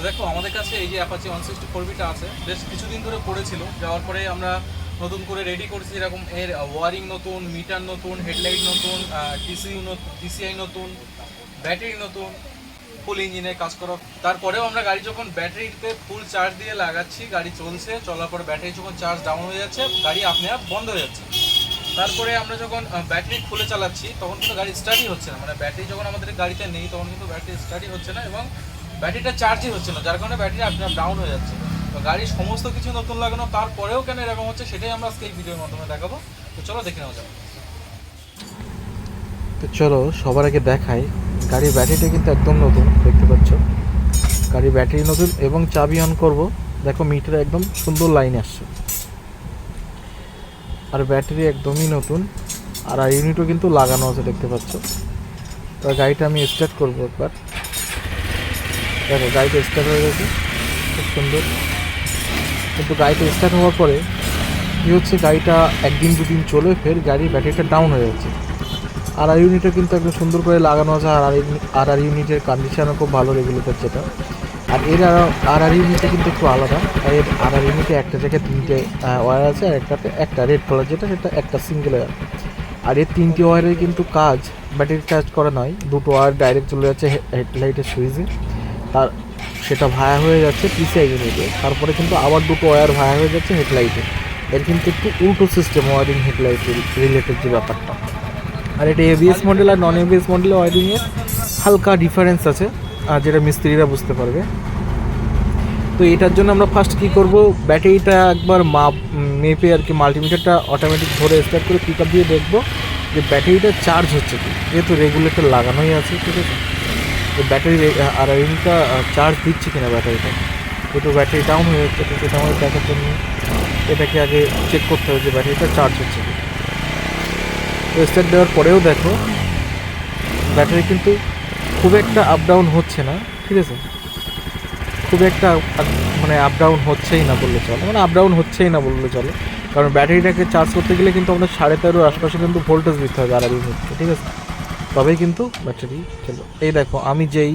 দেখো আমাদের কাছে এই যে অ্যাপাচি 164 আছে, বেশ কিছুদিন ধরে পড়েছিল, যাওয়ার পরে আমরা নতুন করে রেডি করেছি। এরকম এর ওয়ারিং নতুন, মিটার নতুন, হেডলাইট নতুন, টিসিআই নতুন, ব্যাটারি নতুন, ফুল ইঞ্জিনে কাজ করা। তারপরেও আমরা গাড়ি যখন ব্যাটারিতে ফুল চার্জ দিয়ে লাগাচ্ছি, গাড়ি চলছে, চলার পরে ব্যাটারি যখন চার্জ ডাউন হয়ে যাচ্ছে, গাড়ি আপনি আপ বন্ধ হয়ে যাচ্ছে। তারপরে আমরা যখন ব্যাটারি খুলে চালাচ্ছি তখন কিন্তু গাড়ি স্টার্টই হচ্ছে না, মানে ব্যাটারি যখন আমাদের গাড়িতে নেই তখন কিন্তু ব্যাটারি স্টার্টই হচ্ছে না এবং ব্যাটারিটা চার্জই হচ্ছে না, যার কারণে ব্যাটারি আপনি আপ ডাউন হয়ে যাচ্ছে। তো গাড়ির সমস্ত কিছু নতুন লাগানো, তারপরেও কেন এরকম হচ্ছে সেটাই আমরা আজকে এই ভিডিওর মাধ্যমে দেখাবো। তো চলো দেখে নেওয়া যাবে। তো চলো সবার আগে দেখাই, গাড়ির ব্যাটারিটা কিন্তু একদম নতুন, দেখতে পাচ্ছ গাড়ির ব্যাটারি নতুন এবং চাবি অন করব, দেখো মিটারে একদম সুন্দর লাইন আসছে, আর ব্যাটারি একদমই নতুন, আর ইউনিটও কিন্তু লাগানো আছে দেখতে পাচ্ছ। তো গাড়িটা আমি স্টার্ট করব একবার, দেখো গাড়িটা স্টার্ট হয়ে গেছে খুব সুন্দর। কিন্তু গাড়িটা স্টার্ট হওয়ার পরে কী হচ্ছে, গাড়িটা একদিন দুদিন চলে ফের গাড়ির ব্যাটারিটা ডাউন হয়ে যাচ্ছে। আর ইউনিটও কিন্তু একদম সুন্দর করে লাগানো আছে, আর ইউনিটের কন্ডিশনও খুব ভালো, রেগুলেটর যেটা। আর এর আর ইউনিটটা কিন্তু একটু আলাদা, এর আর ইউনিটে একটা জায়গায় তিনটে ওয়্যার আছে, আর একটাতে একটা রেড কালার যেটা সেটা একটা সিঙ্গেল ওয়্যার। আর এর তিনটে ওয়্যারের কিন্তু কাজ ব্যাটারি চার্জ করা নয়, দুটো ওয়্যার ডাইরেক্ট চলে যাচ্ছে হেডলাইটের সুইচে, তার সেটা ভায়া হয়ে যাচ্ছে পিসিআই ইউনিটে, তারপরে কিন্তু আবার দুটো ওয়্যার ভায়া হয়ে যাচ্ছে হেডলাইটে। এর কিন্তু একটু উল্টো সিস্টেম ওয়ারিং হেডলাইট রিলেটেড যে ব্যাপারটা। আর এটা এবিএস মডেল আর নন এবিএস মডেলে ওয়ারিংয়ের হালকা ডিফারেন্স আছে, আর যেটা মিস্ত্রিরা বুঝতে পারবে। তো এটার জন্য আমরা ফার্স্ট কী করব, ব্যাটারিটা একবার মেপে আর কি মাল্টিমিটারটা অটোমেটিক ধরে স্টার্ট করে পিক আপ দিয়ে দেখবো যে ব্যাটারিটা চার্জ হচ্ছে কি, যেহেতু রেগুলেটর লাগানোই আছে, ঠিক আছে। তো ব্যাটারি আর ইউনিটটা চার্জ দিচ্ছে কিনা ব্যাটারিটা, যেহেতু ব্যাটারি ডাউন হয়ে যাচ্ছে, তো সেটা আমাদের দেখার জন্য এটাকে আগে চেক করতে হবে যে ব্যাটারিটা চার্জ হচ্ছে কি। তো স্টার্ট দেওয়ার পরেও দেখো ব্যাটারি কিন্তু খুব একটা আপ ডাউন হচ্ছে না, ঠিক আছে, খুব একটা মানে আপ ডাউন হচ্ছেই না বললে চলে, মানে আপ ডাউন হচ্ছেই না বললে চলে। কারণ ব্যাটারিটাকে চার্জ করতে গেলে কিন্তু আমরা 13.5 আশপাশে কিন্তু ভোল্টেজ দিতে হবে আর ইউনিটকে, ঠিক আছে, তবেই কিন্তু ব্যাটারি চলো। এই দেখো আমি যেই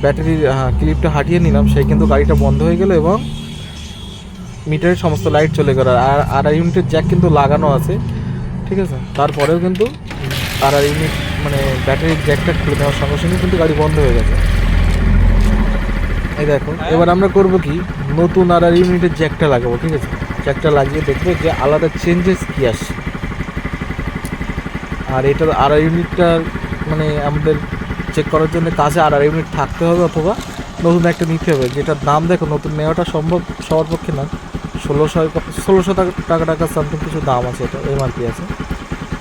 ব্যাটারির ক্লিপটা হাঁটিয়ে নিলাম, সেই কিন্তু গাড়িটা বন্ধ হয়ে গেল এবং মিটারের সমস্ত লাইট চলে গেল। আর ইউনিটের জ্যাক কিন্তু লাগানো আছে, ঠিক আছে, তারপরেও কিন্তু আর ইউনিট মানে ব্যাটারির জ্যাকটা খুলে নেওয়ার সঙ্গে সঙ্গে কিন্তু গাড়ি বন্ধ হয়ে গেছে। এই দেখো এবার আমরা করব কি, নতুন আর ইউনিটের জ্যাকটা লাগাবো, ঠিক আছে, জ্যাকটা লাগিয়ে দেখবো যে আলাদা চেঞ্জেস কী আসছে। আর এটার আর ইউনিটটার মানে আমাদের চেক করার জন্য কাছে আর ইউনিট থাকতে হবে, অথবা নতুন একটা নিতে হবে, যেটার দাম দেখো নতুন নেওয়াটা সম্ভব সবার পক্ষে না, 1600 টাকা সামথিং কিছু দাম আছে, এটা এমআরপি আছে।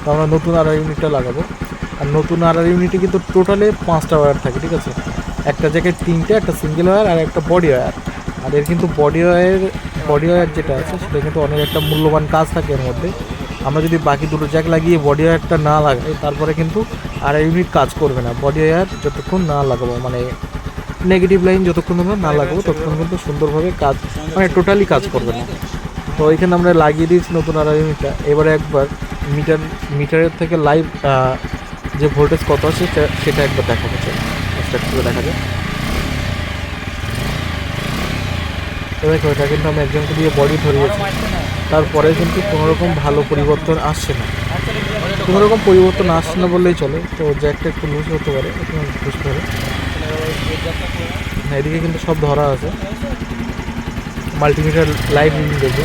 তো আমরা নতুন আর ইউনিটটা লাগাবো। আর নতুন আর ইউনিটে কিন্তু টোটালে 5টা ওয়্যার থাকে, ঠিক আছে, একটা জায়গায় 3টে, একটা সিঙ্গেল ওয়্যার আর একটা বডি ওয়্যার। আর এর কিন্তু বডি ওয়্যার যেটা আছে সেটা কিন্তু অনেক একটা মূল্যবান কাজ থাকে এর মধ্যে। আমরা যদি বাকি দুটো জ্যাক লাগিয়ে বডি ওয়্যারটা না লাগাই, তারপরে কিন্তু আর ইউনিট কাজ করবে না। বডি ওয়্যার যতক্ষণ না লাগাবো, মানে নেগেটিভ লাইন যতক্ষণ আমরা না লাগাবো, ততক্ষণ কিন্তু সুন্দরভাবে কাজ মানে টোটালি কাজ করবে না। তো এখানে আমরা লাগিয়ে দিয়েছি নতুন আর ইউনিটটা। এবারে একবার মিটারের থেকে লাইভ যে ভোল্টেজ কত আছে সেটা একবার দেখাবো, স্টার্ট করে দেখা যায়। তো দেখো এটা কিন্তু আমি একজনকে দিয়ে বডি ধরিয়েছি, তারপরে কিন্তু কোনোরকম ভালো পরিবর্তন আসছে না, কোনোরকম পরিবর্তন আসছে না বললেই চলে। তো জ্যাকটা একটু লুজ হতে পারে, বুঝতে পারে। এদিকে কিন্তু সব ধরা আছে, মাল্টিমিটার লাইভ রিডিং দেখবে।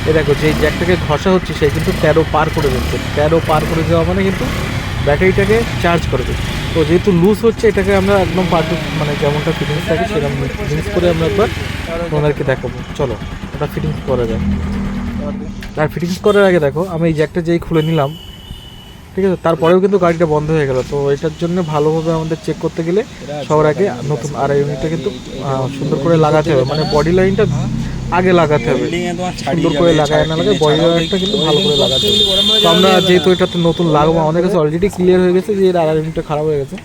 এ দেখো যেই জ্যাকটাকে ঘষা হচ্ছে সেই কিন্তু 13 পার করে যাচ্ছে, 13 পার করে যাওয়া মানে কিন্তু ব্যাটারিটাকে চার্জ করবে। তো যেহেতু লুজ হচ্ছে, এটাকে আমরা একদম পারফেক্ট মানে যেমনটা ফিটিংস থাকে সেরকম ফিটিংস করে আমরা একবার তোমাদেরকে দেখাবো। চলো ওটা ফিটিংস করা যায়। আর ফিটিংস করার আগে দেখো আমি এই জ্যাকটা যেই খুলে নিলাম, ঠিক আছে, তারপরেও কিন্তু গাড়িটা বন্ধ হয়ে গেল। তো এটার জন্য ভালোভাবে আমাদের চেক করতে গেলে সবার আগে নতুন আর ইউনিটটা কিন্তু সুন্দর করে লাগাতে হবে, মানে বডি লাইনটা আগে লাগাতে হবে, সুন্দর করে লাগায় না লাগে বডি লাইনটা কিন্তু ভালো করে লাগাতে হবে। তো আমরা যেহেতু এটাতে নতুন লাগাবো, আমাদের কাছে অলরেডি ক্লিয়ার হয়ে গেছে যে এর আর ইউনিটটা খারাপ হয়ে গেছে,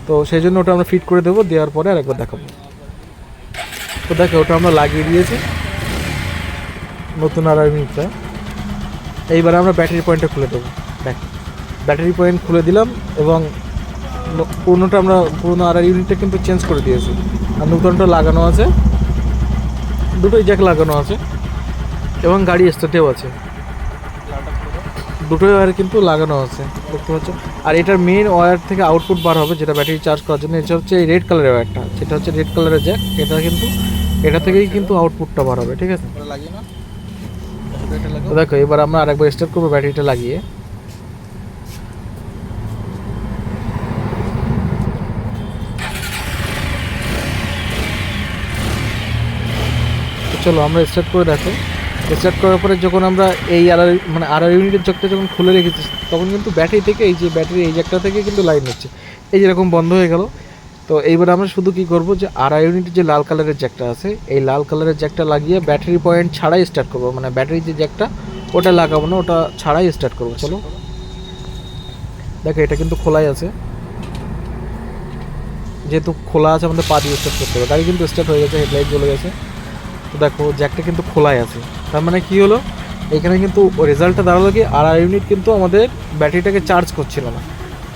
তো সেই জন্য ওটা আমরা ফিট করে দেবো, দেওয়ার পরে আরেকবার দেখাবো। তো দেখো ওটা আমরা লাগিয়ে দিয়েছি নতুন আর ইউনিটটা। এইবার আমরা ব্যাটারি পয়েন্টটা খুলে দেবো। দেখ ব্যাটারি পয়েন্ট খুলে দিলাম এবং পুরোনো আর ইউনিটটা কিন্তু চেঞ্জ করে দিয়েছি। আর নতুনটা লাগানো আছে, দুটোই জ্যাক লাগানো আছে এবং গাড়ি স্টার্টেও আছে, দুটোই ওয়্যার কিন্তু লাগানো আছে দেখতে পাচ্ছ। আর এটার মেন ওয়্যার থেকে আউটপুট বার হবে যেটা ব্যাটারি চার্জ করার জন্য, এটা হচ্ছে এই রেড কালারের ওয়্যারটা, যেটা হচ্ছে রেড কালারের জ্যাক, এটা কিন্তু এটা থেকেই কিন্তু আউটপুটটা বার হবে, ঠিক আছে। লাগিয়ে না তো দেখো এবার আমরা আরেকবার স্টার্ট করবো ব্যাটারিটা লাগিয়ে। তো চলো আমরা স্টার্ট করে দেখো। স্টার্ট করার পরে যখন আমরা এই মানে আরআর ইউনিটের জ্যাকটা যখন খুলে রেখেছি, তখন কিন্তু ব্যাটারি থেকে এই যে ব্যাটারি এই জ্যাকটা থেকে কিন্তু লাইন হচ্ছে, এই যেরকম বন্ধ হয়ে গেল। তো এইবার আমরা শুধু কি করব, যে আরআর ইউনিটের যে লাল কালারের জ্যাকটা আছে, এই লাল কালারের জ্যাকটা লাগিয়ে ব্যাটারি পয়েন্ট ছাড়াই স্টার্ট করবো, মানে ব্যাটারি যে জ্যাকটা ওটা লাগাবো না, ওটা ছাড়াই স্টার্ট করবো। চলো দেখো এটা কিন্তু খোলাই আছে, যেহেতু খোলা আছে আমাদের পা দিয়ে স্টার্ট করতে হবে। গাড়ি কিন্তু স্টার্ট হয়ে গেছে, হেডলাইট জ্বলে গেছে। তো দেখো জ্যাকটা কিন্তু খোলাই আছে, তার মানে কি হলো, এখানে কিন্তু রেজাল্টটা দাঁড়ালো কি আরআর ইউনিট কিন্তু আমাদের ব্যাটারিটাকে চার্জ করছিল না।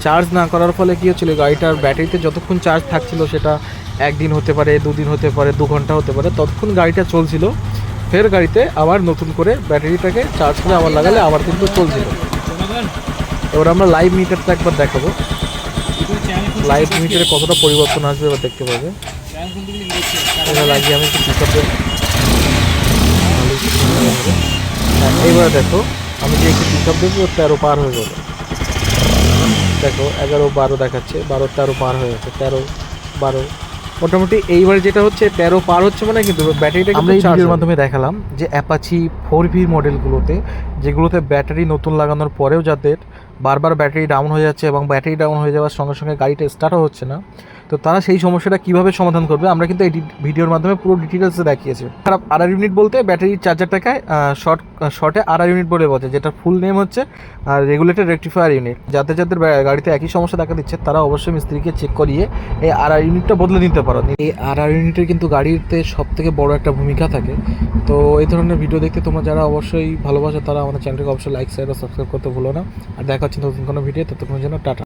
চার্জ না করার ফলে কী হচ্ছিলো, গাড়িটার ব্যাটারিতে যতক্ষণ চার্জ থাকছিল, সেটা একদিন হতে পারে, দুদিন হতে পারে, 2 ঘন্টা হতে পারে, ততক্ষণ গাড়িটা চলছিল। ফের গাড়িতে আবার নতুন করে ব্যাটারিটাকে চার্জ করে আবার লাগালে আবার কিন্তু চলছিল। এবার আমরা লাইভ মিটারটা একবার দেখাবো, লাইভ মিটারে কতটা পরিবর্তন আসবে এবার দেখতে পাবে। এটা লাগিয়ে আমি একটু পিকআপ দেবো। হ্যাঁ এইবার দেখো আমি যে একটু পিকআপ দেবো, 13 পার হয়ে যাবে। দেখো 11, 12 দেখাচ্ছে, 12, 13 পার হয়ে গেছে, 13, 12 মোটামুটি। এইবার যেটা হচ্ছে 13 পার হচ্ছে, মানে কিন্তু ব্যাটারিটা আমরা এই ভিডিওর মাধ্যমে দেখালাম যে অ্যাপাচি 4V মডেলগুলোতে, যেগুলোতে ব্যাটারি নতুন লাগানোর পরেও যাদের বারবার ব্যাটারি ডাউন হয়ে যাচ্ছে এবং ব্যাটারি ডাউন হয়ে যাওয়ার সঙ্গে সঙ্গে গাড়িটা স্টার্টও হচ্ছে না, তো তারা সেই সমস্যাটা কীভাবে সমাধান করবে আমরা কিন্তু এই ভিডিওর মাধ্যমে পুরো ডিটেলসে দেখিয়েছি। খারাপ আরআর ইউনিট বলতে ব্যাটারির চার্জারটাকে শর্টে আরআর ইউনিট বলে বলছে, যেটা ফুল নেম হচ্ছে রেগুলেটর রেকটিফায়ার ইউনিট। যাদের যাদের গাড়িতে একই সমস্যা দেখা দিচ্ছে, তারা অবশ্যই মিস্ত্রিকে চেক করিয়ে এই আরআর ইউনিটটা বদলে নিতে পারো। এই আরআর ইউনিটের কিন্তু গাড়িতে সব থেকে বড় একটা ভূমিকা থাকে। তো এই ধরনের ভিডিও দেখতে তোমরা যারা অবশ্যই ভালোবাসো, তারা আমাদের চ্যানেলটাকে অবশ্যই লাইক, শেয়ার ও সাবস্ক্রাইব করতে ভুলো না। আর দেখা হচ্ছে নতুন কোনো ভিডিও, ততক্ষণের জন্য টাটা।